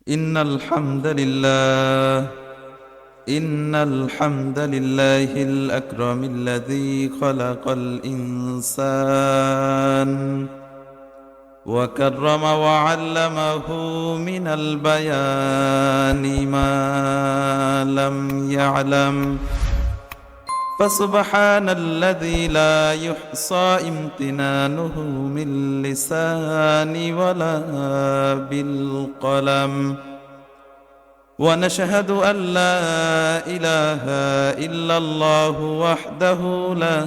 إن الحمد لله إن الحمد لله الأكرم الذي خلق الإنسان وكرم وعلمه من البيان ما لم يعلم فسبحان الذي لا يحصى امتنانه من لسان ولا بالقلم ونشهد أن لا إله إلا الله وحده لا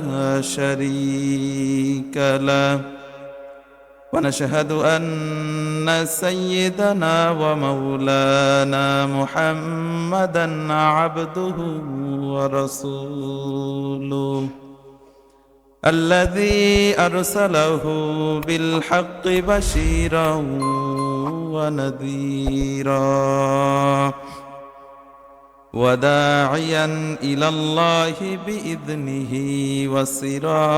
شريك له ونشهد أن سيدنا ومولانا محمدا عبده ورسوله الذي أرسله بالحق بشيرا ونذيرا وداعيا إلى الله بإذنه وسراجا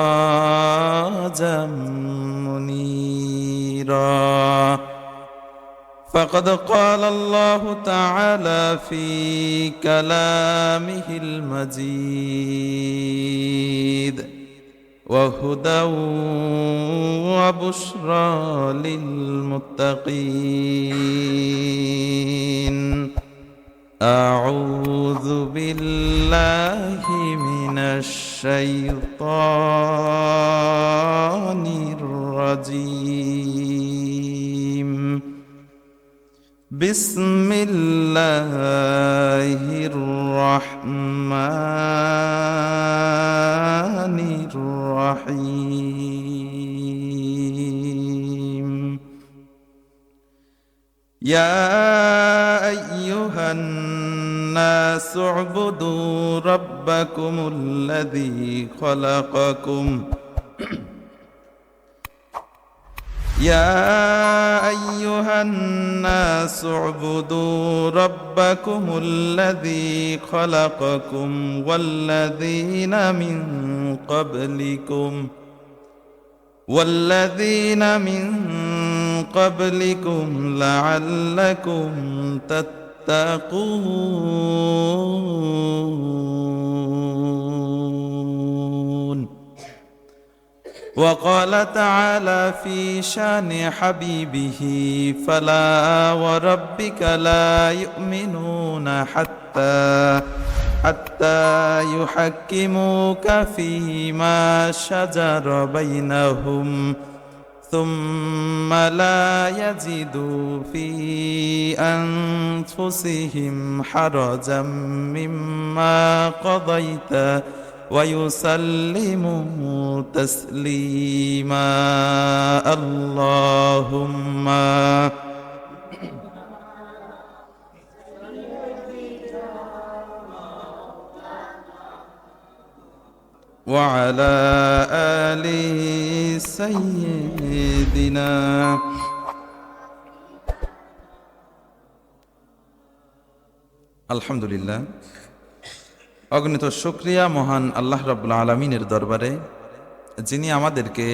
منيرا فقد قال الله تعالى في كلامه المجيد وهدى وبشرى للمتقين أعوذ بالله من الشيطان الرجيم بسم الله الرحمن الرحيم يا أيها الناس اعبدوا ربكم الذي خلقكم يا أيها الناس اعبدوا ربكم الذي خلقكم والذين من قبلكم لعلكم تتقون وقال تعالى في شان حبيبه فلا وربك لا يؤمنون حتى يحكموك فيما شجر بينهم ثم لا يجدوا في أنفسهم حرجا مما قضيت ويسلموا تسليما اللهم وعلى آل سيدنا আলহামদুলিল্লাহ অগণিত শুকরিয়া মহান আল্লাহ রাব্বুল আলামিনের দরবারে যিনি আমাদেরকে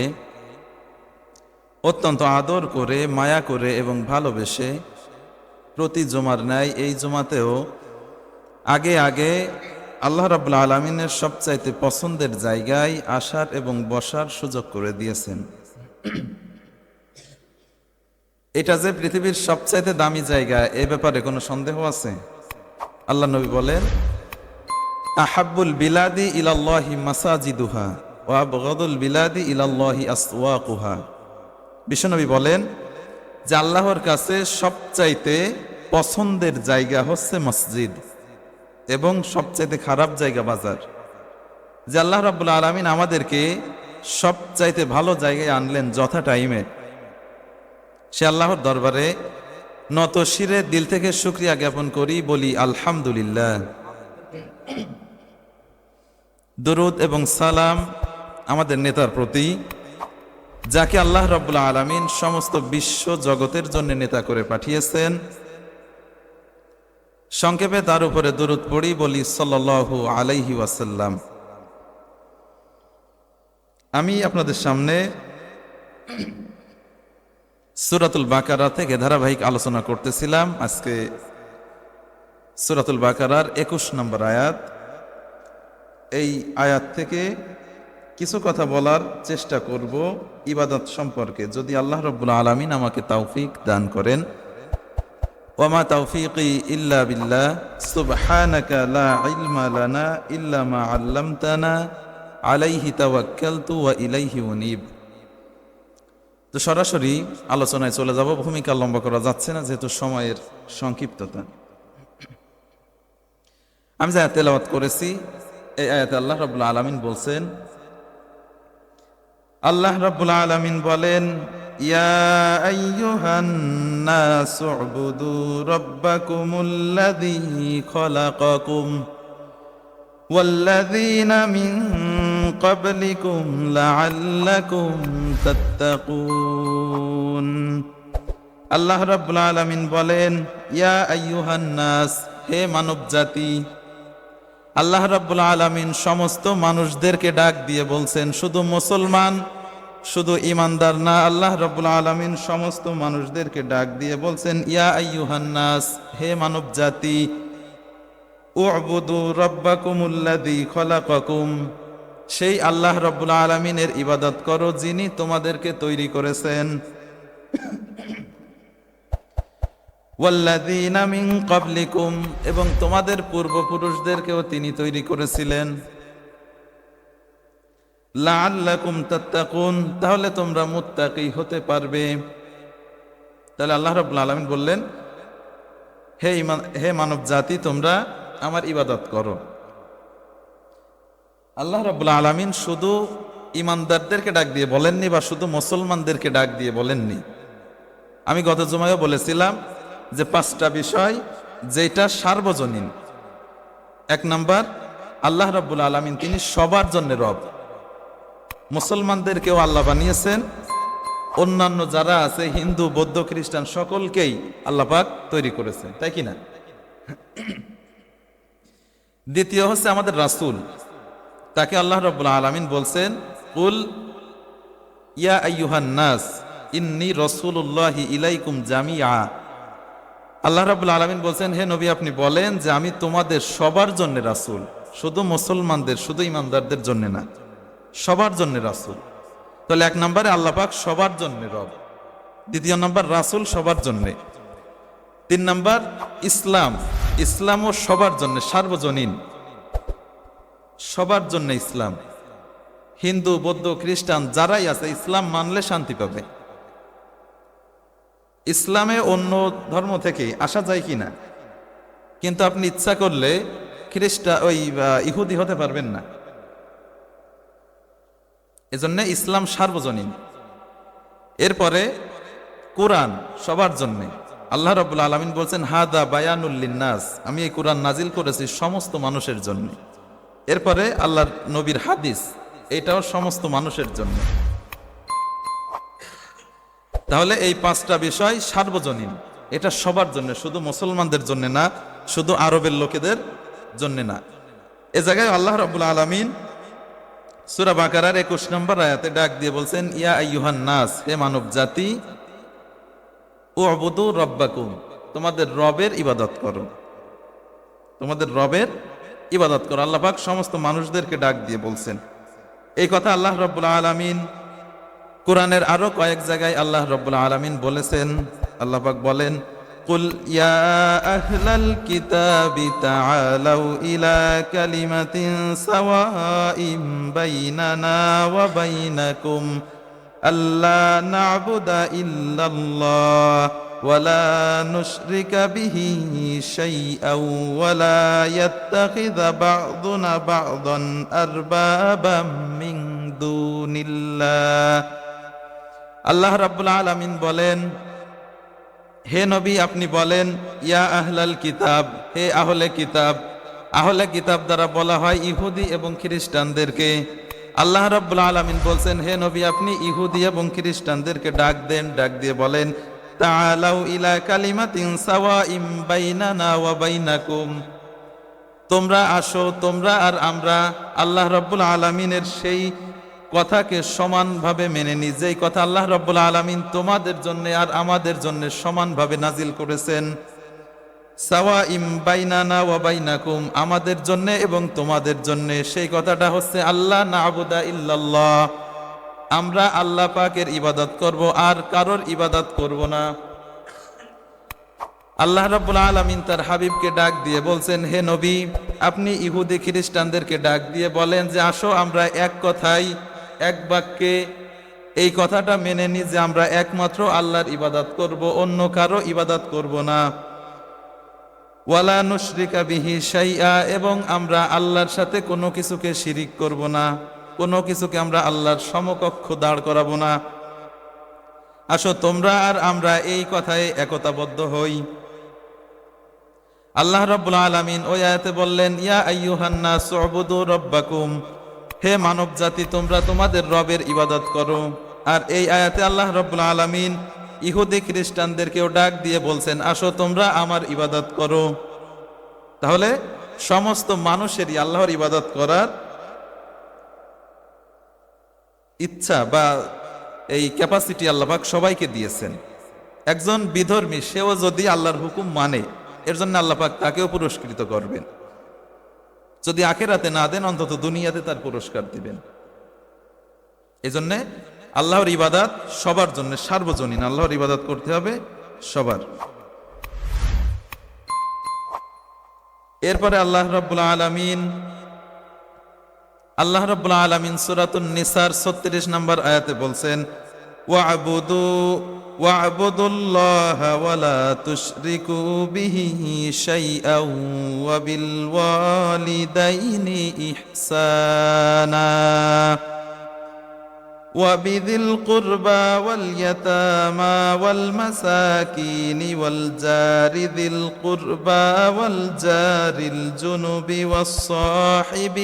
অত্যন্ত আদর করে মায়া করে এবং ভালোবেসে প্রতি জুমার ন্যায় এই জুমাতেও আগে আগে আল্লাহ রাব্বুল আলামিনের সবচাইতে পছন্দের জায়গায় আসার এবং বসার সুযোগ করে দিয়েছেন। এটা যে পৃথিবীর সবচাইতে দামি জায়গা এ ব্যাপারে কোনো সন্দেহ আছে? আল্লাহ নবী বলেন আহাব্বুল বিলাদি ইলাল্লাহি মাসাজিদুহা ওয়া আবগাদুল বিলাদি ইলাল্লাহি আসওয়াকুহা। বিশ্বনবী বলেন যে আল্লাহর কাছে সবচাইতে পছন্দের জায়গা হচ্ছে মসজিদ এবং সবচাইতে খারাপ জায়গা বাজার। যে আল্লাহ রাব্বুল আলামিন আমাদেরকে সবচাইতে ভালো জায়গায় আনলেন যথা টাইমে, সে আল্লাহর দরবারে নত শিরে দিল থেকে শুকরিয়া জ্ঞাপন করি, বলি আলহামদুলিল্লাহ। দরুদ এবং সালাম আমাদের নেতার প্রতি, যাকে আল্লাহ রাব্বুল আলামিন সমস্ত বিশ্ব জগতের জন্য নেতা করে পাঠিয়েছেন। সংক্ষেপে তার উপরে দরুদ পড়ি, বলি সাল্লাল্লাহু আলাইহি ওয়াসাল্লাম। আমি আপনাদের সামনে সূরাতুল বাকারা থেকে ধারাবাহিক আলোচনা করতেছিলাম। আজকে সূরাতুল বাকারার 21 নম্বর আয়াত। এই আয়াত থেকে কিছু কথা বলার চেষ্টা করব ইবাদত সম্পর্কে, যদি আল্লাহ রাব্বুল আলামিন আমাকে তৌফিক দান করেন। ওয়ামা তৌফিকি ইল্লা বিল্লাহ সুবহানাকা লা ইলমা লানা ইল্লা মা আল্লামতানা আলাইহি তাওয়াক্কালতু ওয়া ইলাইহি উনীব। তো সরাসরি আলোচনায় চলে যাব, ভূমিকা লম্বা করা যাচ্ছে না যেহেতু সময়ের সংক্ষিপ্ততা। আমি যা তেলাওয়াত করেছি এই আয়াতে আল্লাহ রাব্বুল আলামিন বলছেন, আল্লাহ রাব্বুল আলামিন বলেন, ইয়া আইয়ুহান নাসু উবুদু রাব্বাকুমুল্লাযী খলাকাকুম ওয়াল্লাযীনা মিন ক্বাবলিকুম লাআল্লাকুম তাত্তাকুন। আল্লাহ রাব্বুল আলামিন বলেন, ইয়া আইয়ুহান নাস, হে মানব জাতি। আল্লাহ রাব্বুল আলামিন সমস্ত মানুষদেরকে ডাক দিয়ে বলছেন, শুধু মুসলমান, শুধু ইমানদার না। আল্লাহ রাব্বুল আলামিন সমস্ত মানুষদেরকে ডাক দিয়ে বলছেন, ইয়া আইয়ুহান নাস, হে মানব জাতি, উ'বুদু রাব্বাকুমুল্লাযী খলাকাকুম, সেই আল্লাহ রাব্বুল আলামিনের ইবাদত করো যিনি তোমাদেরকে তৈরি করেছেন। ওয়াল্লাযীনা মিন ক্বাবলিকুম, এবং তোমাদের পূর্বপুরুষদেরকেও তিনি তৈরি করেছিলেন। লাআল্লাকুম তাত্তাকুন, তাহলে তোমরা মুত্তাকি হতে পারবে। তাহলে আল্লাহ রাব্বুল আলামিন বললেন, হে মানব জাতি, তোমরা আমার ইবাদত করো। আল্লাহ রাব্বুল আলামিন শুধু ইমানদারদেরকে ডাক দিয়ে বলেননি বা শুধু মুসলমানদেরকে ডাক দিয়ে বলেননি। আমি গত জুমায়ও বলেছিলাম যে 5টা বিষয় যেটা সার্বজনীন। 1 নাম্বার, আল্লাহ রাব্বুল আলামিন তিনি সবার জন্য রব। মুসলমানদেরকেও আল্লাহ বানিয়েছেন, অন্যান্য যারা আছে হিন্দু বৌদ্ধ খ্রিস্টান সকলকেই আল্লাহ পাক তৈরি করেছেন, তাই কি না? দ্বিতীয় হচ্ছে আমাদের রাসূল, তাকে আল্লাহ রাব্বুল আলামিন বলছেন, কুল ইয়া আইয়ুহান নাস ইন্নী রাসূলুল্লাহি ইলাইকুম জামিআ। আল্লাহ রাব্বুল আলামিন বলছেন, হে নবী আপনি বলেন যে আমি তোমাদের সবার জন্য রাসূল, শুধু মুসলমানদের শুধু ইমানদারদের জন্য না, সবার জন্য রাসূল। তাহলে 1 নম্বরে আল্লাহ পাক সবার জন্য রব, 2 নম্বর রাসূল সবার জন্য, 3 নম্বর ইসলাম, ইসলামও সবার জন্য সার্বজনীন, সবার জন্য ইসলাম। হিন্দু বৌদ্ধ খ্রিস্টান যারাই আছে ইসলাম মানলে শান্তি পাবে। ইসলামে অন্য ধর্ম থেকে আসা যায় কিনা, কিন্তু আপনি ইচ্ছা করলে ইহুদি হতে পারবেন না। এজন্য ইসলাম সার্বজনীন। এরপরে কোরআন সবার জন্য। আল্লাহ রাব্বুল আলামিন বলছেন, হাদা বায়ানুল লিন্নাস, আমি এই কোরআন নাজিল করেছি সমস্ত মানুষের জন্য। এরপরে আল্লাহর নবীর হাদিস, এটাও সমস্ত মানুষের জন্য। তাহলে এই 5টা বিষয় সার্বজনীন, এটা সবার জন্য, শুধু মুসলমানদের জন্য না, শুধু আরবের লোকেদের জন্য না। এ জায়গায় আল্লাহ রাব্বুল আলামিন সূরা বাকারার 21 নম্বর আয়াতে ডাক দিয়ে বলছেন, ইয়া আইয়ুহান নাস, হে মানব জাতি, উ'বুদু রাব্বাকুম, তোমাদের রবের ইবাদত করো, তোমাদের রবের ইবাদত করো। আল্লাহ পাক সমস্ত মানুষদেরকে ডাক দিয়ে বলছেন এই কথা। আল্লাহ রাব্বুল আলামিন কোরআনের আরো কয়েক জায়গায় আল্লাহ রাব্বুল আলামিন বলেছেন, আল্লাহ পাক বলেন, কুল ইয়া আহলাল কিতাবি তাআলাউ ইলা কালিমাতিন সাওয়াইম বাইনানা ওয়া বাইনাকুম আল্লা না'বুদা ইল্লাল্লাহ ওয়া লা নুশরিকা বিহি শাইআন ওয়া লা ইয়াত্তাখিযা বা'দুনা বা'দান আরবাবাম মিন দুনিল্লাহ। আল্লাহ রাব্বুল আলামিন বলেন, হে নবী আপনি বলেন, ইয়া আহলাল কিতাব, হে আহলে কিতাব। আহলে কিতাব দ্বারা বলা হয় ইহুদি এবং খ্রিস্টানদেরকে। আল্লাহ রাব্বুল আলামিন বলছেন, হে নবী আপনি ইহুদি এবং খ্রিস্টানদেরকে ডাক দেন, ডাক দিয়ে বলেন, তাআলাউ ইলা কালিমাতিন সাওয়াইম বাইনানা ওয়া বাইনাকুম, তোমরা আসো, তোমরা আর আমরা আল্লাহ রাব্বুল আলামিনের সেই কথাকে সমানভাবে মেনে নিই, যেই কথা আল্লাহ রাব্বুল আলামিন তোমাদের জন্য আর আমাদের জন্য সমানভাবে নাজিল করেছেন। সাওয়াইম বাইনানা ওয়া বাইনাকুম, আমাদের জন্য এবং তোমাদের জন্য। সেই কথাটা হচ্ছে আল্লাহ না'বুদা ইল্লাল্লাহ, আমরা আল্লাহ পাকের ইবাদত করব, আর কারোর ইবাদত করব না। আল্লাহ রাব্বুল আলামিন তার হাবিবকে ডাক দিয়ে বলছেন, হে নবী, আপনি ইহুদি খ্রিস্টানদেরকে ডাক দিয়ে বলেন যে আসো আমরা এক কথায়, এক বাক্যে এই কথাটা মেনে নিই যে আমরা একমাত্র আল্লাহর ইবাদত করব, অন্য কারো ইবাদত করব না। ওয়ালা নুশরিকা বিহি শাইআ, এবং আমরা আল্লাহর সাথে কোনো কিছুকে শিরিক করব না, কোনো কিছুকে আমরা আল্লাহর সমকক্ষ দাঁড় করাবো না। আসো তোমরা আর আমরা এই কথায় একতাবদ্ধ হই। আল্লাহ রাব্বুল আলামিন ওই আয়াতে বললেন, ইয়া আইয়ুহান নাস উবুদু রাব্বাকুম, হে মানব জাতি তোমরা তোমাদের রবের ইবাদত করো। আর এই আয়াতে আল্লাহ রাব্বুল আলামিন ইহুদি খ্রিস্টানদেরকেও ডাক দিয়ে বলছেন, আসো তোমরা আমার ইবাদত করো। তাহলে সমস্ত মানুষেরই আল্লাহর ইবাদত করার ইচ্ছা বা এই ক্যাপাসিটি আল্লাহ পাক সবাইকে দিয়েছেন। একজন বিধর্মী সেও যদি আল্লাহর হুকুম মানে, এর জন্য আল্লাহ পাক তাকেও পুরস্কৃত করবেন। যদি আখিরাতে না দেন, অন্তত দুনিয়াতে তার পুরস্কার দিবেন। এজন্য আল্লাহর ইবাদত সবার জন্য, সার্বজনীন আল্লাহর ইবাদত করতে হবে সবার। এরপরে আল্লাহ রাব্বুল আলামিন সূরাতুন নিসার 36 নম্বর আয়াতে বলছেন, ওয়া'বুদুল্লাহা ওয়া লা তুশরিকু বিহি শাইআন ওয়া বিল ওয়ালিদাইনি ইহসানা وبذي القربى واليتامى والمساكين والجار ذي القربى والجار الجنب والصاحب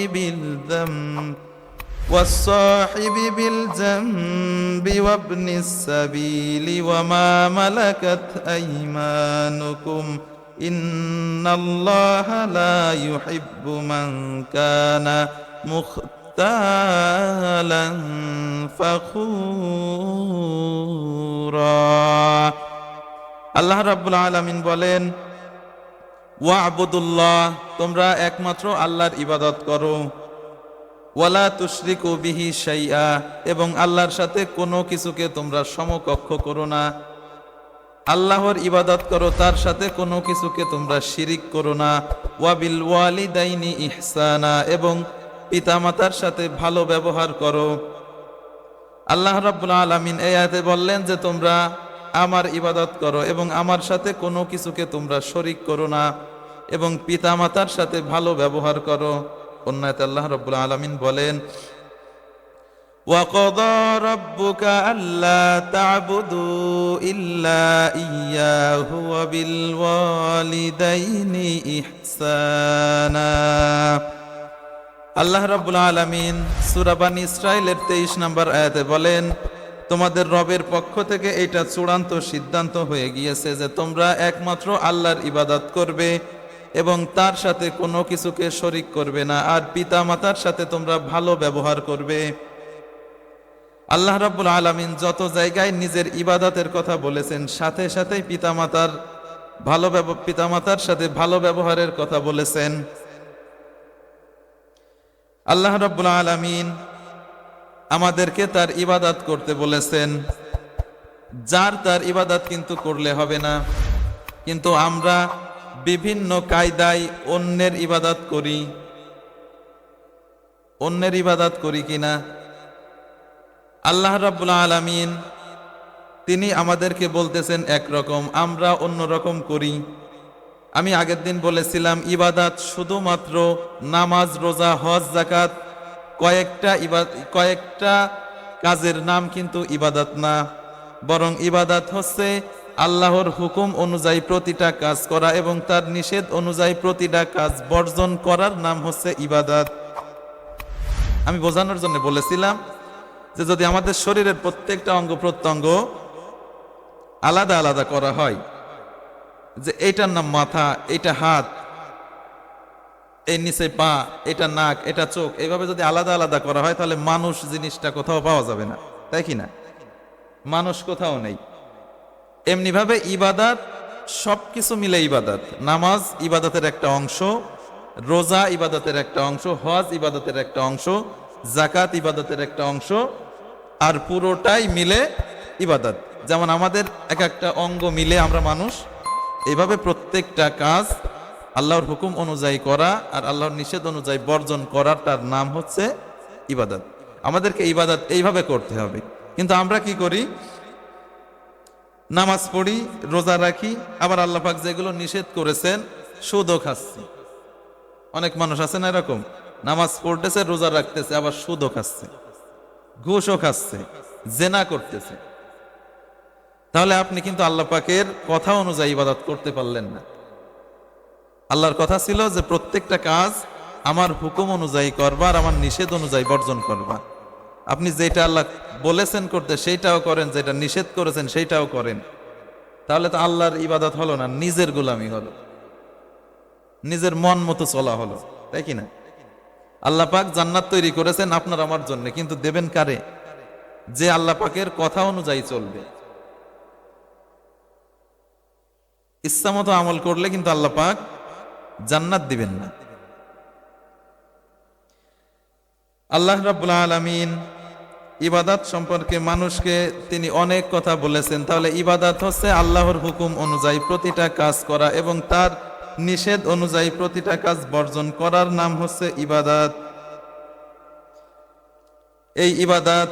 بالجنب وابن السبيل وما ملكت أيمانكم إن الله لا يحب من كان مختالا فخورا। আল্লাহ রাব্বুল আলামিন বলেন, ওয়া'বুদুল্লাহ, তোমরা একমাত্র আল্লাহর ইবাদত করো। ওয়ালা তুশরিকু বিহি শাইআ, এবং আল্লাহর সাথে কোনো কিছুকে তোমরা সমকক্ষ করো না। আল্লাহর ইবাদত করো, তার সাথে কোনো কিছুকে তোমরা শিরিক করো না। ওয়া বিল ওয়ালিদাইনি ইহসানা, এবং পিতামাতার সাথে ভালো ব্যবহার করো। আল্লাহ রাব্বুল আলামিন এই আয়াতে বললেন যে তোমরা আমার ইবাদত করো এবং আমার সাথে কোনো কিছুকে তোমরা শরীক করো না, এবং পিতামাতার সাথে ভালো ব্যবহার করো। অন্য আয়াতে আল্লাহ রাব্বুল আলামিন বলেন, وَقَضَى رَبُّكَ أَلَّا تَعْبُدُوا إِلَّا إِيَّاهُ وَبِالْوَالِدَيْنِ إِحْسَانًا। আল্লাহ রাব্বুল আলামিন সূরা বানী ইসরাঈলের 23 নম্বর আয়াতে বলেন, তোমাদের রবের পক্ষ থেকে এটা চূড়ান্ত সিদ্ধান্ত হয়ে গিয়েছে যে তোমরা একমাত্র আল্লাহর ইবাদত করবে এবং তার সাথে কোনো কিছুকে শরীক করবে না, আর পিতামাতার সাথে তোমরা ভালো ব্যবহার করবে। আল্লাহ রাব্বুল আলামিন যত জায়গায় নিজের ইবাদতের কথা বলেছেন, সাথে সাথে পিতামাতার সাথে ভালো ব্যবহারের কথা বলেছেন। আল্লাহ রাব্বুল আলামিন আমাদেরকে তার ইবাদত করতে বলেছেন, যার তার ইবাদত কিন্তু করলে হবে না। কিন্তু আমরা বিভিন্ন কায়দায় অন্যের ইবাদত করি। অন্যের ইবাদত করি কিনা? আল্লাহ রাব্বুল আলামিন তিনি আমাদেরকে বলতেছেন একরকম, আমরা অন্যরকম করি। আমি আগের দিন বলেছিলাম, ইবাদত শুধুমাত্র নামাজ, রোজা, হজ, যাকাত কয়েকটা কাজের নাম কিন্তু ইবাদত না, বরং ইবাদত হচ্ছে আল্লাহর হুকুম অনুযায়ী প্রতিটা কাজ করা এবং তার নিষেধ অনুযায়ী প্রতিটা কাজ বর্জন করার নাম হচ্ছে ইবাদত। আমি বোঝানোর জন্য বলেছিলাম যে যদি আমাদের শরীরের প্রত্যেকটা অঙ্গ প্রত্যঙ্গ আলাদা আলাদা করা হয়, যে এইটার নাম মাথা, এইটা হাত, এই নিচে পা, এটা নাক, এটা চোখ, এইভাবে যদি আলাদা আলাদা করা হয় তাহলে মানুষ জিনিসটা কোথাও পাওয়া যাবে না, তাই কি না? মানুষ কোথাও নেই। এমনি ভাবে ইবাদত সবকিছু মিলে ইবাদত। নামাজ ইবাদতের একটা অংশ, রোজা ইবাদতের একটা অংশ, হজ ইবাদতের একটা অংশ, জাকাত ইবাদতের একটা অংশ, আর পুরোটাই মিলে ইবাদত। যেমন আমাদের এক একটা অঙ্গ মিলে আমরা মানুষ, এইভাবে প্রত্যেকটা কাজ আল্লাহর হুকুম অনুযায়ী করা আর আল্লাহর নিষেধ অনুযায়ী বর্জন করার তার নাম হচ্ছে ইবাদত। আমাদেরকে ইবাদত এইভাবে করতে হবে। কিন্তু আমরা কি করি? নামাজ পড়ি, রোজা রাখি, আবার আল্লাহ পাক যেগুলো নিষেধ করেছেন সুদও খাচ্ছি। অনেক মানুষ আছে না এরকম, নামাজ পড়তেছে, রোজা রাখতেছে, আবার সুদও খাচ্ছে, ঘুষও খাচ্ছে, জেনা করতেছে। তাহলে আপনি কিন্তু আল্লাহ পাকের কথা অনুযায়ী ইবাদত করতে পারলেন না। আল্লাহর কথা ছিল যে প্রত্যেকটা কাজ আমার হুকুম অনুযায়ী করবা আর আমার নিষেধ অনুযায়ী বর্জন করবা। আপনি যেটা আল্লাহ বলেছেন করতে সেইটাও করেন, যেটা নিষেধ করেছেন সেইটাও করেন, তাহলে তো আল্লাহর ইবাদত হলো না, নিজের গোলামি হলো, নিজের মন মতো চলা হলো, তাই কি না? আল্লাহ পাক জান্নাত তৈরি করেছেন আপনার আমার জন্য, কিন্তু দেবেন কারে? যে আল্লাহ পাকের কথা অনুযায়ী চলবে। ইচ্ছা মতো আমল করলে কিন্তু আল্লাহ পাক জান্নাত দিবেন না। আল্লাহ রাব্বুল আলামিন ইবাদত সম্পর্কে মানুষকে তিনি অনেক কথা বলেছেন। তাহলে ইবাদত হচ্ছে আল্লাহর হুকুম অনুযায়ী প্রতিটা কাজ করা এবং তার নিষেধ অনুযায়ী প্রতিটা কাজ বর্জন করার নাম হচ্ছে ইবাদত। এই ইবাদত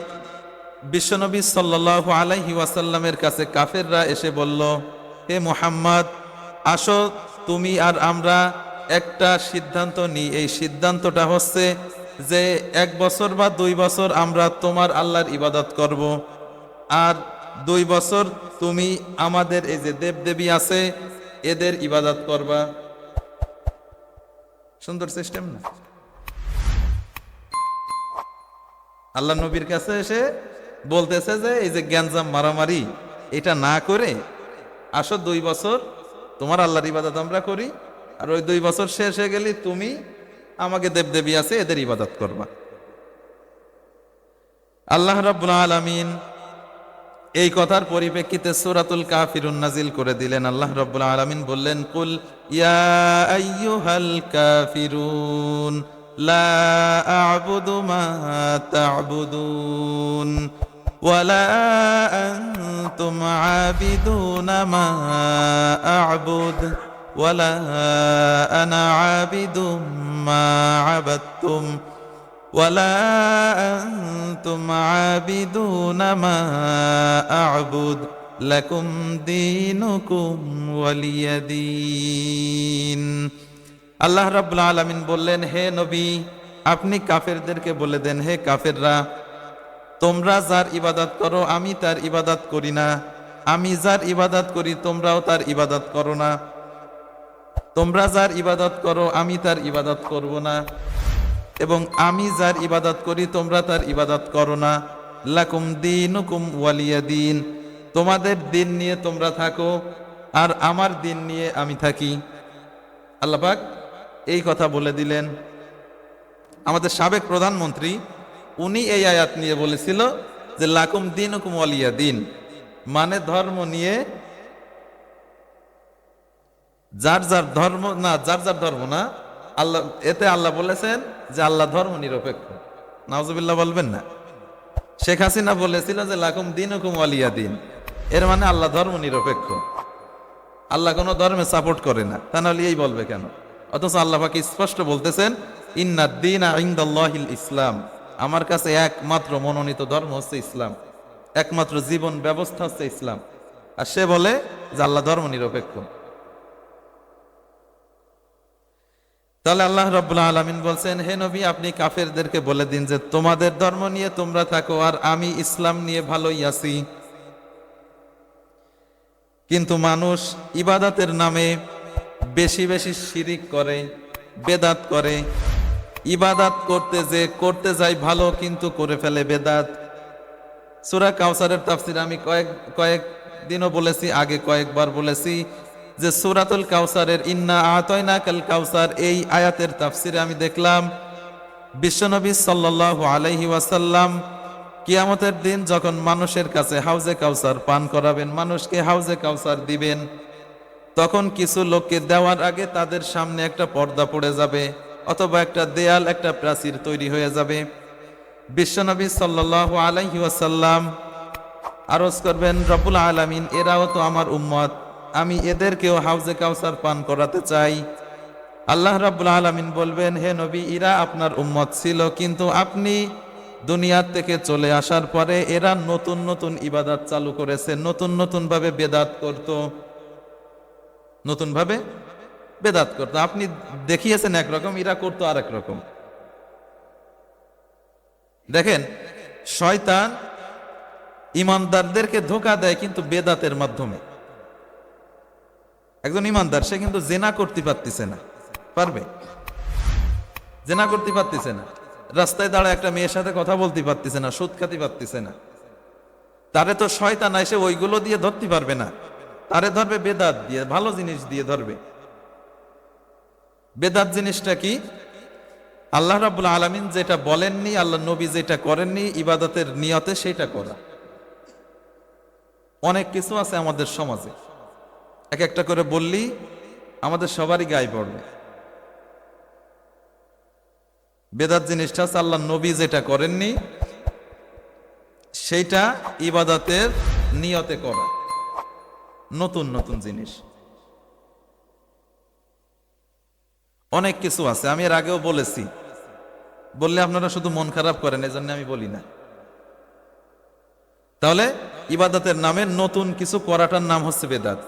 বিশ্বনবী সাল্লাল্লাহু আলাইহি ওয়াসাল্লামের কাছে কাফেররা এসে বলল, হে মুহাম্মদ, আসো তুমি আর আমরা একটা সিদ্ধান্ত নিই। এই সিদ্ধান্তটা হচ্ছে যে 1 বছর বা 2 বছর আমরা তোমার আল্লাহর ইবাদত করব, আর 2 বছর তুমি আমাদের এই যে দেবদেবী আছে এদের ইবাদত করবা। সুন্দর সিস্টেম না? আল্লাহ নবীর কাছে এসে বলতেছে যে এই যে গ্যাঞ্জাম মারামারি এটা না করে আসো 2 বছর তোমার আল্লাহর ইবাদত আমরা করি, আর ওই 2 বছর শেষ হয়ে গেলে তুমি আমাকে দেবদেবী আছে এদের ইবাদত করবা। আল্লাহ রাব্বুল আলামিন এই কথার পরিপ্রেক্ষিতে সূরাতুল কাফিরুন নাজিল করে দিলেন। আল্লাহ রাব্বুল আলামিন বললেন, কুল ইয়া আইয়ুহাল কাফিরুন লা আ'বুদু মা তা'বুদুন ওয়ালা আনতুম আবিদুনা মা আ'বুদ ওয়ালা আনা আবিদুম মা আবাদতুম ওয়ালা আনতুম আবিদুনা মা আ'বুদ লাকুম দীনুকুম ওয়ালিয়া দীন। আল্লাহ রাব্বুল আলামিন বললেন, হে নবী, আপনি কাফেরদেরকে বলে দেন, হে কাফেররা, তোমরা যার ইবাদত করো আমি তার ইবাদত করি না, আমি যার ইবাদত করি তোমরাও তার ইবাদত করো না, তোমরা যার ইবাদত করো আমি তার ইবাদত করব না, এবং আমি যার ইবাদত করি তোমরা তার ইবাদত করো না। লাকুম দীনুকুম ওয়ালিয়া দীন, তোমাদের দিন নিয়ে তোমরা থাকো আর আমার দিন নিয়ে আমি থাকি। আল্লাহ পাক এই কথা বলে দিলেন। আমাদের সাবেক প্রধানমন্ত্রী উনি এই আয়াত নিয়ে বলেছিল যে লাকুম দীনুকুম ওয়ালিয়া দীন, মানে ধর্ম নিয়ে যার যার ধর্ম না, যার যার ধর্ম না, আল্লাহ এতে আল্লাহ বলেছেন যে আল্লাহ ধর্ম নিরপেক্ষ। নাউজুবিল্লাহ বলবেন না? শেখ হাসিনা বলেছিল যে লাকুম দীনুকুম ওয়ালিয়া দীন, এর মানে আল্লাহ ধর্ম নিরপেক্ষ, আল্লাহ কোনো ধর্মে সাপোর্ট করে না। তা নাহলে এই বলবে কেন? অথচ আল্লাহ পাক স্পষ্ট বলতেছেন, ইন্নাদ দীনা ইনদাল্লাহিল ইসলাম, আমার কাছে একমাত্র মনোনীত ধর্ম হচ্ছে ইসলাম, একমাত্র জীবন ব্যবস্থা হচ্ছে ইসলাম। আর সে বলে যে আল্লাহ ধর্ম নিরপেক্ষ। তাহলে আল্লাহ রাব্বুল আলামিন বলছেন, হে নবী, আপনি কাফেরদেরকে বলে দিন যে তোমাদের ধর্ম নিয়ে তোমরা থাকো আর আমি ইসলাম নিয়ে ভালোই আছি। কিন্তু মানুষ ইবাদতের নামে বেশি বেশি শিরিক করে, বেদাত করে। ইবাদত করতে যায় ভালো, কিন্তু করে ফেলে বেদাত। সূরা কাউসারের তাফসীর আমি কয়েক দিনও বলেছি, আগে কয়েকবার বলেছি যে সূরাতুল কাউসারের ইন্না আতাইনাকাল কাউসার এই আয়াতের তাফসিরে আমি দেখলাম বিশ্বনবী সাল্লাল্লাহু আলাইহি ওয়াসাল্লাম কিয়ামতের দিন যখন মানুষের কাছে হাউজে কাউসার পান করাবেন, মানুষকে হাউজে কাউসার দিবেন, তখন কিছু লোককে দেওয়ার আগে তাদের সামনে একটা পর্দা পড়ে যাবে, অথবা একটা দেয়াল, একটা প্রাচীর তৈরি হয়ে যাবে। বিশ্বনবী সাল্লাল্লাহু আলাইহি ওয়াসাল্লাম আরজ করবেন, রব্বুল আলামিন, এরাও তো আমার উম্মত, আমি এদেরকেও হাউজে কাউসার পান করাতে চাই। আল্লাহ রাব্বুল আলামিন বলবেন, হে নবী, এরা আপনার উম্মত ছিল, কিন্তু আপনি দুনিয়ার থেকে চলে আসার পরে এরা নতুন নতুন ইবাদত চালু করেছে, নতুন নতুন ভাবে বেদাত করত, নতুন ভাবে বেদাত করত। আপনি দেখিয়েছেন একরকম, এরা করতো আরেক রকম। দেখেন, শয়তান ইমানদারদেরকে ধোঁকা দেয় কিন্তু বেদাতের মাধ্যমে। একজন ইমানদার, সে কিন্তু জেনা করতে পারতেছে না, পারবে? জেনা করতে পারতেছে না, রাস্তায় দাঁড়ায় একটা মেয়ের সাথে কথা বলতে পারতেছে না, সুদ খাতে পারতেছে না। তারে তো শয়তান এসে ওইগুলো দিয়ে ধরতে পারবে না, তারে ধরবে বেদাত দিয়ে, ভালো জিনিস দিয়ে ধরবে। বেদাত জিনিসটা কি? আল্লাহ রাব্বুল আলামিন যেটা বলেননি, আল্লাহ নবী যেটা করেননি ইবাদতের নিয়তে, সেটা করা। অনেক কিছু আছে আমাদের সমাজে, এক একটা করে বললি আমাদের সবারই গায়ে পড়বে। বেদাত জিনিসটা হচ্ছে আল্লাহ নবী যেটা করেননি সেইটা ইবাদতের নিয়তে করা, নতুন নতুন জিনিস। অনেক কিছু আছে, আমি এর আগেও বলেছি, বললে আপনারা শুধু মন খারাপ করেন, এজন্য আমি বলি না। তাহলে ইবাদতের নামে নতুন কিছু করাটার নাম হচ্ছে বেদাত।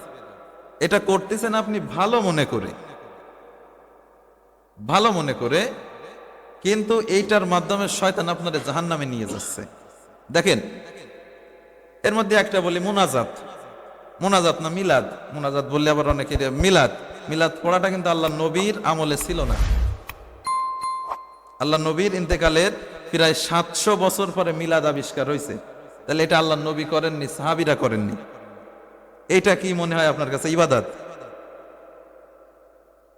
এটা করতেছেন আপনি ভালো মনে করে, ভালো মনে করে, কিন্তু এইটার মাধ্যমে শয়তান আপনার জাহান্নামে নিয়ে যাচ্ছে। দেখেন, এর মধ্যে একটা বলি মুনাজাত, মুনাজাত না মিলাদ, মুনাজাত বললে আবার অনেকে মিলাদ, মিলাদ পড়াটা কিন্তু আল্লাহ নবীর আমলে ছিল না। আল্লাহ নবীর ইন্তেকালের প্রায় 700 বছর পরে মিলাদ আবিষ্কার হয়েছে। তাহলে এটা আল্লাহ নবী করেননি, সাহাবীরা করেননি। এটা কি মনে হয় আপনার কাছে ইবাদত?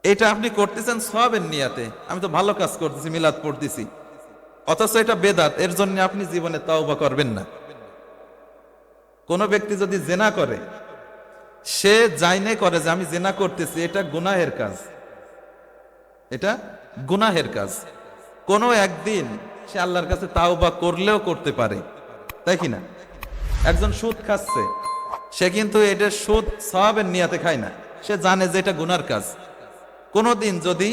এটা আপনি করতেছেন সওয়াবের নিয়াতে, আমি তো ভালো কাজ করতেছি, মিলাদ পড়তেছি, অথচ এটা বেদাত। এর জন্য আপনি জীবনে তাওবা করবেন না। কোন ব্যক্তি যদি জেনা করে, সে জাইনে করে যে আমি জেনা করতেছি, এটা গুনাহের কাজ, এটা গুনাহের কাজ। কোনো একদিন সে আল্লাহর কাছে তাওবা করলেও করতে পারে, তাই কি না? একজন সুদ খাচ্ছে, সে কিন্তু এটা সুদ সওয়াবের নিয়াতে খায় না, সে জানে যে এটা গুনার কাজ। কোনোদিন যদি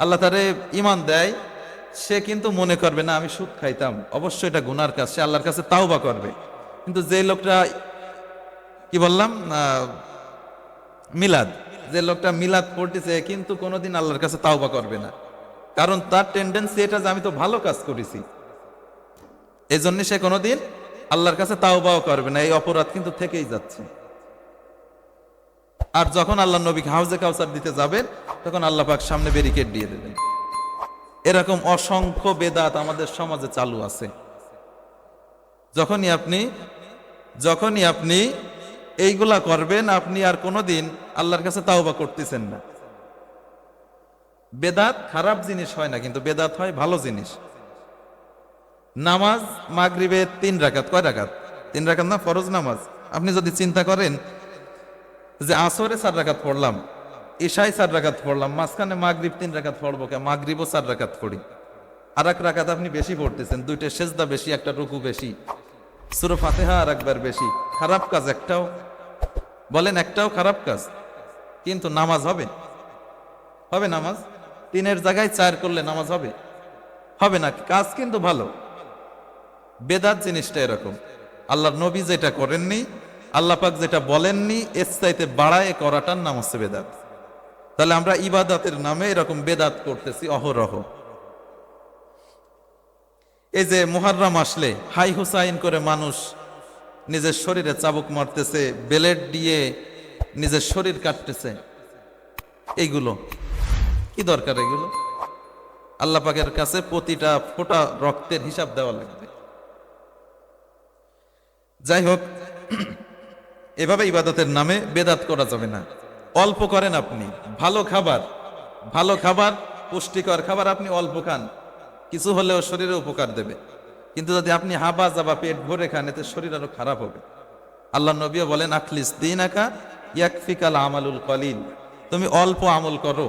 আল্লাহ তারে ঈমান দেয়, সে কিন্তু মনে করবে না আমি সুদ খাইতাম, অবশ্যই এটা গুনার কাজ, সে আল্লাহর কাছে তাওবা করবে। কিন্তু যে লোকটা, কি বললাম, মিলাদ, যে লোকটা মিলাদ পড়তেছে কিন্তু কোনোদিন আল্লাহর কাছে তাওবা করবে না, কারণ তার টেন্ডেন্সি এটা যে আমি তো ভালো কাজ করেছি, এই জন্য সে কোনোদিন আল্লাহর কাছে তাওবাও করবে না। এই অপরাধ কিন্তু থেকেই যাচ্ছে। আর যখন আল্লাহ নবী হাউজে কাউসার দিতে যাবেন, তখন আল্লাহ পাক সামনে ব্যারিকেড দিয়ে দেবেন। এরকম অসংখ্য বেদাত আমাদের সমাজে চালু আছে। যখনই আপনি এইগুলা করবেন, আপনি আর কোনোদিন আল্লাহর কাছে তাওবা করতেছেন না। বেদাত খারাপ জিনিস হয় না, কিন্তু বেদাত হয় ভালো জিনিস। নামাজ মাগরিবে 3 রাকাত, কয় রাকাত? 3 রাকাত না, ফরজ নামাজ। আপনি যদি চিন্তা করেন যে আসরে 4 রাকাত পড়লাম, ইশায় 4 রাকাত পড়লাম, মাঝখানে মাগরিব 3 রাকাত পড়বো কে? মাগরিবও 4 রাকাত পড়ি, আর 1 রাকাত আপনি বেশি পড়তেছেন, 2টা সেজদা বেশি, 1টা রুকু বেশি, সূরা ফাতিহা আর একবার বেশি। খারাপ কাজ একটাও? বলেন একটাও খারাপ কাজ? কিন্তু নামাজ হবে? হবে নামাজ? 3-এর জায়গায় 4 করলে নামাজ হবে? হবে না। কাজ কিন্তু ভালো। বেদাত জিনিসটা এরকম, আল্লাহর নবী যেটা করেননি, আল্লাহ পাক যেটা বলেননি, এর চাইতে বাড়ায় করাটার নাম হচ্ছে বেদাত। তাহলে আমরা ইবাদতের নামে এরকম বেদাত করতেছি অহরহ। এই যে মুহররম আসলে হাই হুসাইন করে মানুষ নিজের শরীরে চাবুক মারতেছে, বেলেট দিয়ে নিজের শরীর কাটতেছে, এইগুলো কি দরকার? এগুলো আল্লাহ পাকের কাছে প্রতিটা ফোঁটা রক্তের হিসাব দেওয়া লাগবে। যাই হোক, এভাবে ইবাদতের নামে বেদাত করা যাবে না। অল্প করেন আপনি, ভালো খাবার, ভালো খাবার, পুষ্টিকর খাবার আপনি অল্প খান, কিছু হলেও শরীরে উপকার দেবে। কিন্তু যদি আপনি হাবা জাবা পেট ভরে খান, এতে শরীর আরো খারাপ হবে। আল্লাহ নবীও বলেন আখলিস দীনাকা ইয়াকফিকাল আমালুল কলিল, তুমি অল্প আমল করো,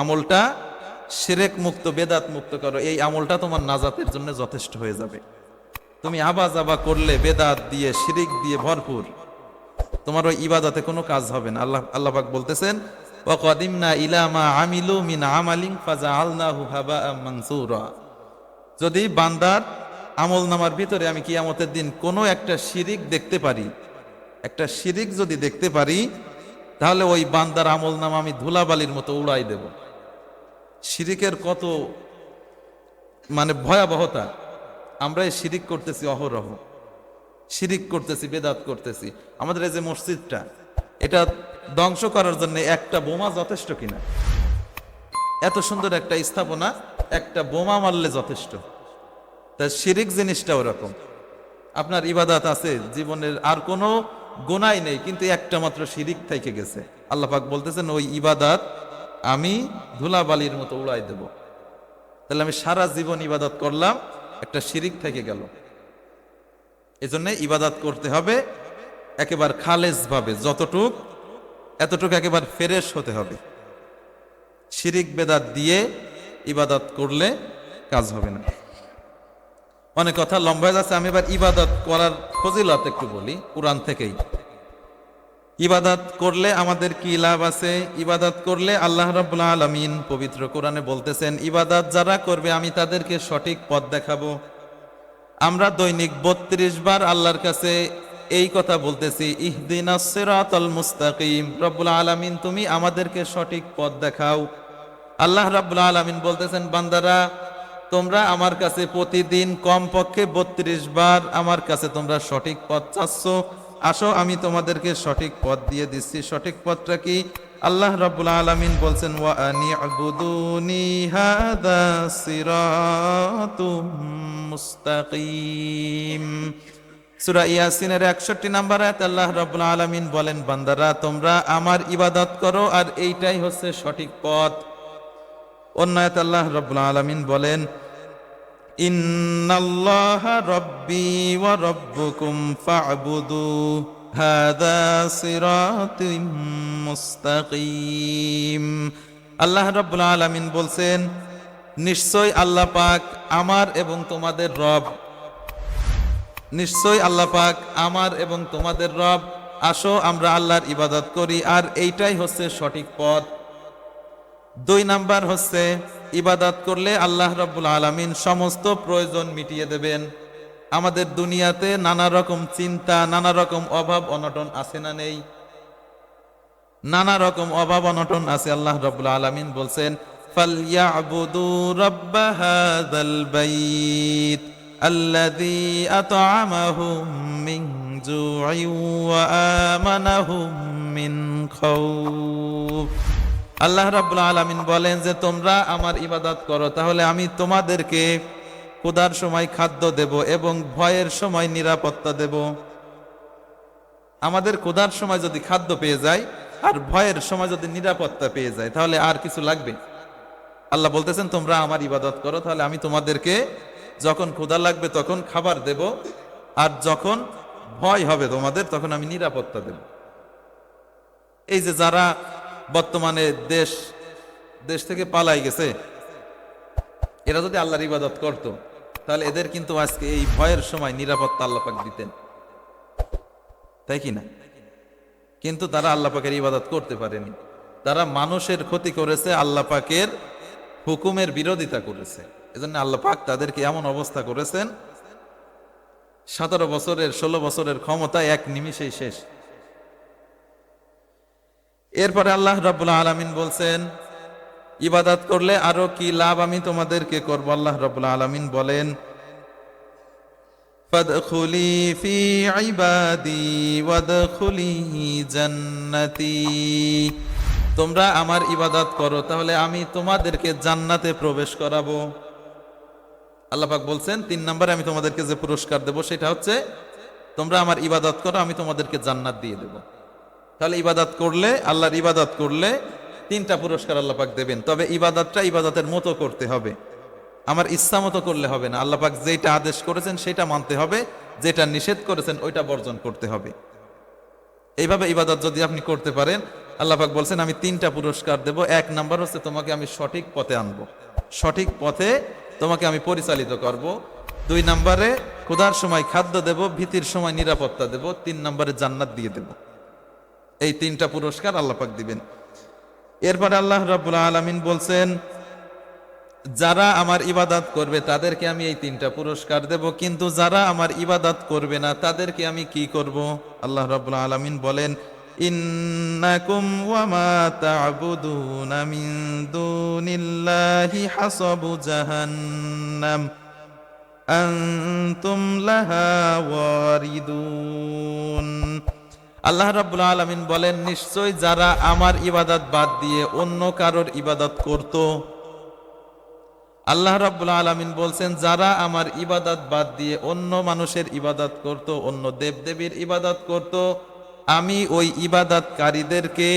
আমলটা শিরক মুক্ত, বেদাত মুক্ত করো, এই আমলটা তোমার নাজাতের জন্য যথেষ্ট হয়ে যাবে। তুমি আবা জাবা করলে বেদাত দিয়ে শিরিক দিয়ে ভরপুর, তোমার ওই ইবাদতে কোনো কাজ হবে না। আল্লাহ পাক বলতেছেন ওয়াকাদিমনা ইলা মা আমিলু মিন আমালিন ফাজআলনাহু হাবাআম মানসুরা, যদি বান্দার আমল নামার ভিতরে আমি কিয়ামতের দিন কোনো একটা শিরিক দেখতে পারি, একটা শিরিক যদি দেখতে পারি, তাহলে ওই বান্দার আমল নামা আমি ধুলাবালির মতো উড়াই দেব। শিরিকের কত মানে ভয়াবহতা, আমরা এই শিরিক করতেছি অহরহ, শিরিক করতেছি, বেদাত করতেছি। আমাদের এই যে মসজিদটা, এটা ধ্বংস করার জন্য একটা বোমা যথেষ্ট কিনা? এত সুন্দর একটা স্থাপনা, একটা বোমা মারলে যথেষ্ট। তা শিরিক জিনিসটা ওরকম। আপনার ইবাদত আছে, জীবনের আর কোনো গুনাহ নেই, কিন্তু একটা মাত্র শিরিক থেকে গেছে। আল্লাহ পাক বলতেছেন ওই ইবাদত আমি ধুলাবালির মতো উড়াই দেব। তাহলে আমি সারা জীবন ইবাদত করলাম, একটা শিরিক থেকে গেল। এজন্য ইবাদত করতে হবে একেবারে খালেস ভাবে, যতটুক এতটুকু একেবারে ফ্রেশ হতে হবে। শিরিক বেদাত দিয়ে ইবাদত করলে কাজ হবে না। অনেক কথা লম্বা হয়ে যাচ্ছে, আমি এবার ইবাদত করার ফজিলত একটু বলি কুরআন থেকেই। ইবাদত করলে আমাদের কি লাভ আছে? ইবাদত করলে আল্লাহ রাব্বুল আলামিন পবিত্র কোরআনে বলতেছেন, ইবাদত যারা করবে আমি তাদেরকে সঠিক পথ দেখাবো। আমরা দৈনিক 32 বার আল্লাহর কাছে এই কথা বলতেছি, ইহদিনাস সিরাতাল মুস্তাকিম, রব্বুল আলামিন তুমি আমাদেরকে সঠিক পথ দেখাও। আল্লাহ রাব্বুল আলামিন বলতেছেন, বান্দারা তোমরা আমার কাছে প্রতিদিন কমপক্ষে 32 বার আমার কাছে তোমরা সঠিক পথ চাচ্ছ, আসো আমি তোমাদেরকে সঠিক পথ দিয়ে দিচ্ছি। সঠিক পথটা কি? আল্লাহ রাব্বুল আলামিন বলছেন, ওয়া আনি'বুদুনি হাদা সিরাতুম মুস্তাকিম। সূরা ইয়াসিনের 61 নম্বর আয়াতে আল্লাহ রাব্বুল আলামিন বলেন, বান্দারা তোমরা আমার ইবাদত করো আর এইটাই হচ্ছে সঠিক পথ। অন্য আয়াতে আল্লাহ রাব্বুল আলামিন বলেন, ইন্নাল্লাহা রাব্বি ওয়া রাব্বুকুম ফা'বুদু হাদা সিরাতুম মুস্তাকিম। আল্লাহ রাব্বুল আলামিন বলছেন, নিশ্চয় আল্লাহ পাক আমার এবং তোমাদের রব, নিশ্চয় আল্লাহ পাক আমার এবং তোমাদের রব, আসো আমরা আল্লাহর ইবাদত করি আর এইটাই হচ্ছে সঠিক পথ। 2 নাম্বার হচ্ছে ইবাদত করলে আল্লাহ রাব্বুল আলামিন সমস্ত প্রয়োজন মিটিয়ে দেবেন। আমাদের দুনিয়াতে নানা রকম চিন্তা, নানা রকম অভাব অনটন আছে না নেই? নানা রকম অভাব অনটন আছে। আল্লাহ রাব্বুল আলামিন বলছেন, ফালইয়াবুদু রাব্ব হাযাল বাইত আল্লাযী আত'আমাহুম মিন জু'ইন ওয়া আমানাহুম মিন খাউফ। আল্লাহ রাব্বুল আলামিন বলেন যে তোমরা আমার ইবাদত করো, তাহলে আমি তোমাদেরকে ক্ষুধার সময় খাদ্য দেব এবং ভয়ের সময় নিরাপত্তা দেব। আমাদের ক্ষুধার সময় যদি খাদ্য পেয়ে যায় আর ভয়ের সময় যদি নিরাপত্তা পেয়ে যায়, তাহলে আর কিছু লাগবে? আল্লাহ বলতেছেন তোমরা আমার ইবাদত করো, তাহলে আমি তোমাদেরকে যখন ক্ষুধা লাগবে তখন খাবার দেব, আর যখন ভয় হবে তোমাদের তখন আমি নিরাপত্তা দেব। এই যে যারা বর্তমানে দেশ থেকে পালাই গেছে, এরা যদি আল্লাহর ইবাদত করত, তাহলে এদের কিন্তু আজকে এই ভয়ের সময় নিরাপত্তা আল্লাহ পাক দিতেন, তাই কি না? কিন্তু তারা আল্লাহ পাকের ইবাদত করতে পারেনি। তারা মানুষের ক্ষতি করেছে, আল্লাহ পাকের হুকুমের বিরোধিতা করেছে। এজন্য আল্লাহ পাক তাদেরকে এমন অবস্থা করেছেন, 17 বছরের 16 বছরের ক্ষমতা এক নিমিষেই শেষ। এরপরে আল্লাহ রাব্বুল আলামিন বলছেন, ইবাদত করলে আরো কি লাভ আমি তোমাদেরকে করব। আল্লাহ রাব্বুল আলামিন বলেন, ফাদখুলি ফি ইবাদি ওয়াদখুলি জান্নাতি, তোমরা আমার ইবাদত করো তাহলে আমি তোমাদেরকে জান্নাতে প্রবেশ করাবো। আল্লাহ পাক বলছেন 3 নম্বরে আমি তোমাদেরকে যে পুরস্কার দেব সেটা হচ্ছে তোমরা আমার ইবাদত করো, আমি তোমাদেরকে জান্নাত দিয়ে দেব। তাহলে ইবাদত করলে, আল্লাহর ইবাদত করলে তিনটা পুরস্কার আল্লাহ পাক দেবেন। তবে ইবাদতটা ইবাদতের মতো করতে হবে, আমার ইচ্ছা মতো করলে হবে না। আল্লাহ পাক যেটা আদেশ করেছেন সেটা মানতে হবে, যেটা নিষেধ করেছেন ওইটা বর্জন করতে হবে। এইভাবে ইবাদত যদি আপনি করতে পারেন, আল্লাহ পাক বলছেন আমি তিনটা পুরস্কার দেব। এক নাম্বার হচ্ছে তোমাকে আমি সঠিক পথে আনবো, সঠিক পথে তোমাকে আমি পরিচালিত করব। দুই নাম্বারে ক্ষুধার সময় খাদ্য দেব, ভীতির সময় নিরাপত্তা দেব। তিন নাম্বারে জান্নাত দিয়ে দেব। এই তিনটা পুরস্কার আল্লাহ পাক দিবেন। এরপরে আল্লাহ রাব্বুল আলামিন বলছেন যারা আমার ইবাদত করবে তাদেরকে আমি এই তিনটা পুরস্কার দেব, কিন্তু যারা আমার ইবাদত করবে না তাদেরকে আমি কি করব? আল্লাহ রাব্বুল আলামিন বলেন ইন্নাকুম ওয়া মা তা'বুদুনা মিন দুনিল্লাহি হাসাবু জাহান্নাম আনতুম লাহা ওয়ারিদুন। আল্লাহ রাব্বুল আলামিন বলেন নিশ্চয় যারা আমার ইবাদত বাদ দিয়ে অন্য কারোর ইবাদত করত, আল্লাহ রাব্বুল আলামিন বলছেন যারা আমার ইবাদত বাদ দিয়ে অন্য মানুষের ইবাদত করত, অন্য দেবদেবীর ইবাদত করত, আমি ওই ইবাদতকারীদেরকে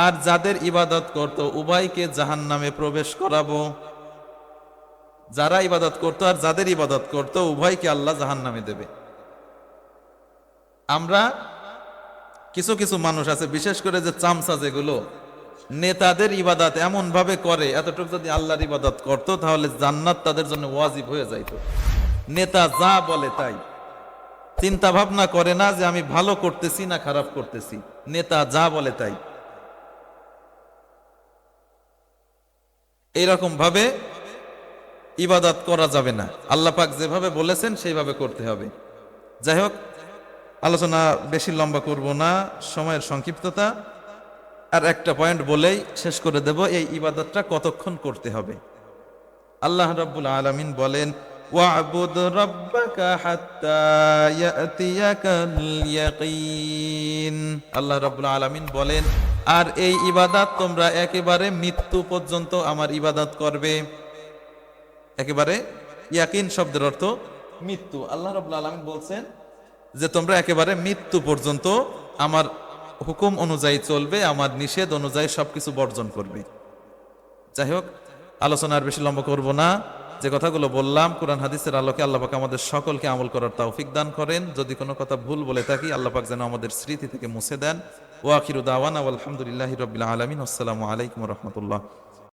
আর যাদের ইবাদত করত উভয়কে জাহান্নামে প্রবেশ করাবো। যারা ইবাদত করত আর যাদের ইবাদত করত উভয়কে আল্লাহ জাহান্নামে দেবে। আমরা কিছু কিছু মানুষ আছে, বিশেষ করে যে চামচা যেগুলো নেতাদের ইবাদত এমন ভাবে করে, এতটুকু যদি আল্লাহর ইবাদত করতো তাহলে জান্নাত তাদের জন্য ওয়াজিব হয়ে যাইত। নেতা যা বলে তাই, চিন্তা ভাবনা করে না যে আমি ভালো করতেছি না খারাপ করতেছি, নেতা যা বলে তাই। এইরকম ভাবে ইবাদত করা যাবে না। আল্লাহ পাক যেভাবে বলেছেন সেইভাবে করতে হবে। যাই হোক, আলোচনা বেশি লম্বা করব না, সময়ের সংক্ষিপ্ততা। আর একটা পয়েন্ট বলেই শেষ করে দেব, এই ইবাদতটা কতক্ষণ করতে হবে। আল্লাহ রাব্বুল আলামিন বলেন ওয়া'বুদ রাব্বাকা হাত্তা ইয়াতিয়াকাল ইয়াকিন। আল্লাহ রাব্বুল আলামিন বলেন আর এই ইবাদত তোমরা একেবারে মৃত্যু পর্যন্ত আমার ইবাদত করবে। একেবারে, ইয়াকিন শব্দের অর্থ মৃত্যু। আল্লাহ রাব্বুল আলামিন বলছেন যে তোমরা একেবারে মৃত্যু পর্যন্ত আমার হুকুম অনুযায়ী চলবে, আমার নিষেধ অনুযায়ী সবকিছু বর্জন করবে। যাই হোক, আলোচনা আর বেশি লম্বা করব না। যে কথাগুলো বললাম কোরআন হাদিসের আলোকে আল্লাহ পাক আমাদের সকলকে আমল করার তৌফিক দান করেন। যদি কোনো কথা ভুল বলে থাকি আল্লাহ পাক যেন আমাদের স্মৃতি থেকে মুছে দেন। ওয়া আখিরু দাওয়ানা আলহামদুলিল্লাহি রাব্বিল আলামিন। আসসালামু আলাইকুম ওয়া রাহমাতুল্লাহ।